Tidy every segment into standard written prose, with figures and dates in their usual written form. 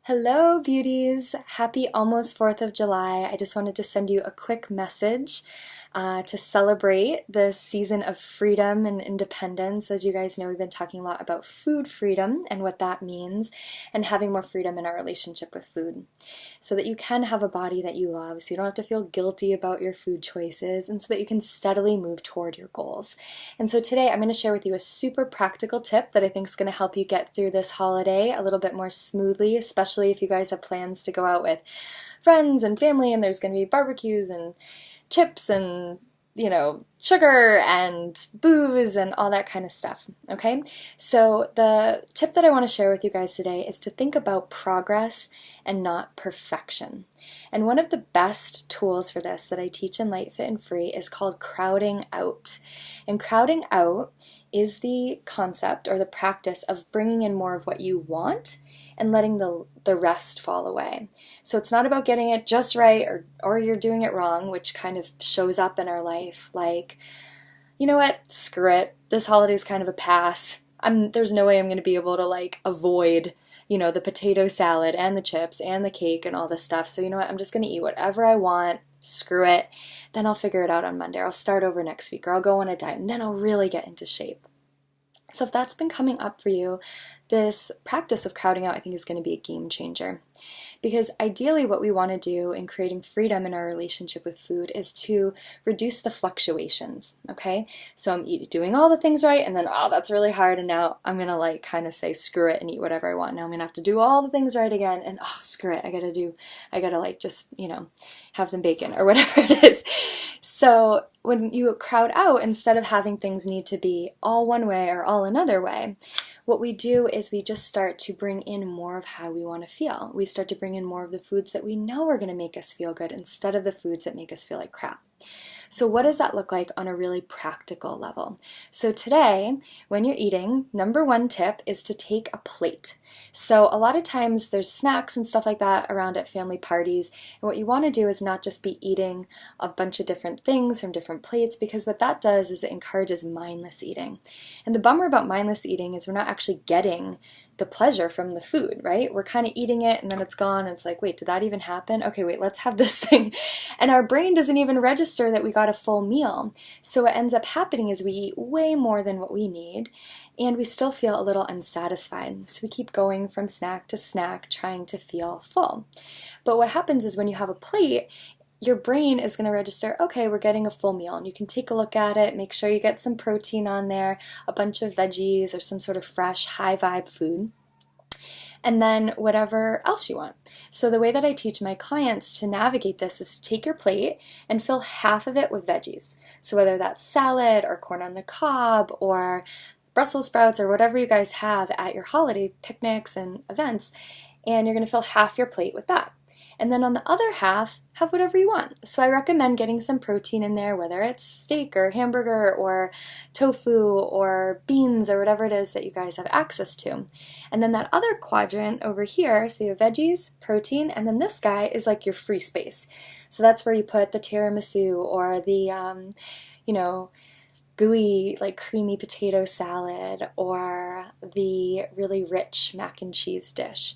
Hello, beauties! Happy almost 4th of July. I just wanted to send you a quick message to celebrate this season of freedom and independence. As you guys know, we've been talking a lot about food freedom and what that means, and having more freedom in our relationship with food so that you can have a body that you love, so you don't have to feel guilty about your food choices, and so that you can steadily move toward your goals. And so today I'm going to share with you a super practical tip that I think is going to help you get through this holiday a little bit more smoothly, especially if you guys have plans to go out with friends and family and there's going to be barbecues and chips and sugar and booze and all that kind of stuff, okay? So the tip that I want to share with you guys today is to think about progress and not perfection. And one of the best tools for this that I teach in Light, Fit, and Free is called crowding out. And crowding out is the concept or the practice of bringing in more of what you want and letting the rest fall away. So it's not about getting it just right or you're doing it wrong, which kind of shows up in our life like, you know what, screw it. This holiday's kind of a pass. There's no way I'm going to be able to avoid, the potato salad and the chips and the cake and all this stuff. So you know what, I'm just going to eat whatever I want. Screw it. Then I'll figure it out on Monday. Or I'll start over next week, or I'll go on a diet, and then I'll really get into shape. So if that's been coming up for you, this practice of crowding out I think is going to be a game changer. Because ideally what we want to do in creating freedom in our relationship with food is to reduce the fluctuations, okay? So I'm doing all the things right, and then, oh, that's really hard, and now I'm going to kind of say screw it and eat whatever I want. Now I'm going to have to do all the things right again, and oh, screw it, I got to just, have some bacon or whatever it is. So when you crowd out, instead of having things need to be all one way or all another way, what we do is we just start to bring in more of how we want to feel. We start to bring in more of the foods that we know are going to make us feel good instead of the foods that make us feel like crap. So what does that look like on a really practical level? So today, when you're eating, number one tip is to take a plate. So a lot of times there's snacks and stuff like that around at family parties, and what you want to do is not just be eating a bunch of different things from different plates, because what that does is it encourages mindless eating. And the bummer about mindless eating is we're not actually getting the pleasure from the food, right? We're kind of eating it and then it's gone and it's like, wait, did that even happen? Okay, wait, let's have this thing. And our brain doesn't even register that we got a full meal. So what ends up happening is we eat way more than what we need, and we still feel a little unsatisfied. So we keep going from snack to snack trying to feel full. But what happens is when you have a plate, your brain is going to register, okay, we're getting a full meal, and you can take a look at it, make sure you get some protein on there, a bunch of veggies or some sort of fresh, high vibe food, and then whatever else you want. So the way that I teach my clients to navigate this is to take your plate and fill half of it with veggies. So whether that's salad or corn on the cob or Brussels sprouts or whatever you guys have at your holiday picnics and events, and you're going to fill half your plate with that. And then on the other half, have whatever you want. So I recommend getting some protein in there, whether it's steak or hamburger or tofu or beans or whatever it is that you guys have access to. And then that other quadrant over here, so you have veggies, protein, and then this guy is like your free space. So that's where you put the tiramisu or the, gooey, creamy potato salad or the really rich mac and cheese dish.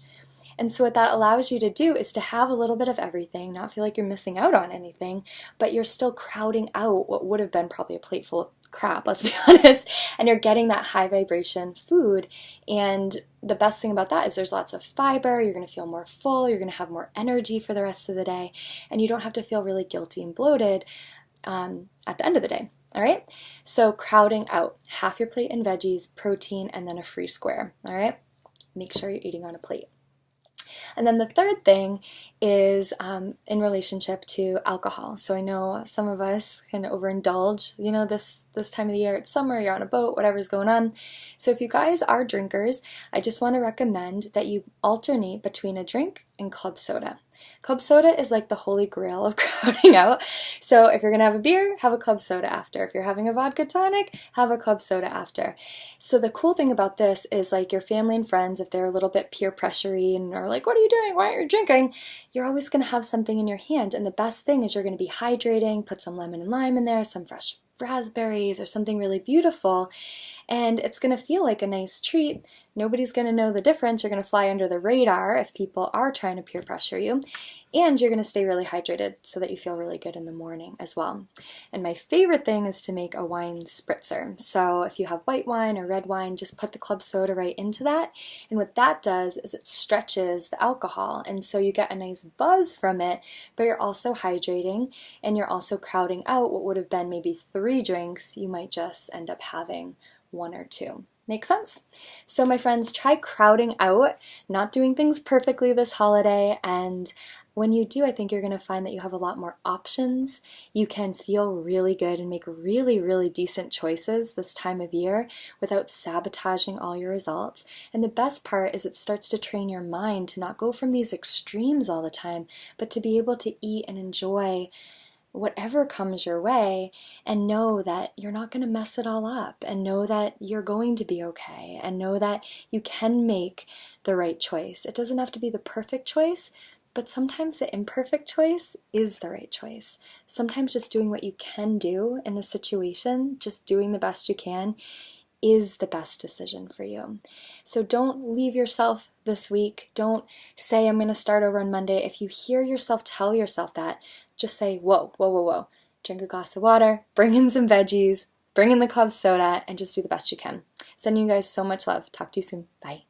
And so what that allows you to do is to have a little bit of everything, not feel like you're missing out on anything, but you're still crowding out what would have been probably a plate full of crap, let's be honest, and you're getting that high vibration food. And the best thing about that is there's lots of fiber, you're going to feel more full, you're going to have more energy for the rest of the day, and you don't have to feel really guilty and bloated at the end of the day. All right, so crowding out, half your plate in veggies, protein, and then a free square. All right, make sure you're eating on a plate. And then the third thing is in relationship to alcohol. So I know some of us can overindulge, this time of the year, it's summer, you're on a boat, whatever's going on. So if you guys are drinkers, I just want to recommend that you alternate between a drink and club soda. Club soda is like the holy grail of crowding out. So if you're going to have a beer, have a club soda after. If you're having a vodka tonic, have a club soda after. So the cool thing about this is your family and friends, if they're a little bit peer pressure-y and are like, what are you doing? Why aren't you drinking? You're always going to have something in your hand. And the best thing is you're going to be hydrating, put some lemon and lime in there, some fresh raspberries or something really beautiful. And it's going to feel like a nice treat. Nobody's going to know the difference. You're going to fly under the radar if people are trying to peer pressure you. And you're going to stay really hydrated so that you feel really good in the morning as well. And my favorite thing is to make a wine spritzer. So if you have white wine or red wine, just put the club soda right into that. And what that does is it stretches the alcohol. And so you get a nice buzz from it, but you're also hydrating and you're also crowding out what would have been maybe 3 drinks. You might just end up having 1 or 2. Make sense? So my friends, try crowding out, not doing things perfectly this holiday, and when you do, I think you're going to find that you have a lot more options. You can feel really good and make really, really decent choices this time of year without sabotaging all your results. And the best part is it starts to train your mind to not go from these extremes all the time, but to be able to eat and enjoy whatever comes your way and know that you're not going to mess it all up, and know that you're going to be okay, and know that you can make the right choice. It doesn't have to be the perfect choice, but sometimes the imperfect choice is the right choice. Sometimes just doing what you can do in a situation, just doing the best you can, is the best decision for you. So don't leave yourself this week. Don't say, I'm going to start over on Monday. If you hear yourself tell yourself that, just say, whoa, whoa, whoa, whoa. Drink a glass of water, bring in some veggies, bring in the club soda, and just do the best you can. Sending you guys so much love. Talk to you soon. Bye.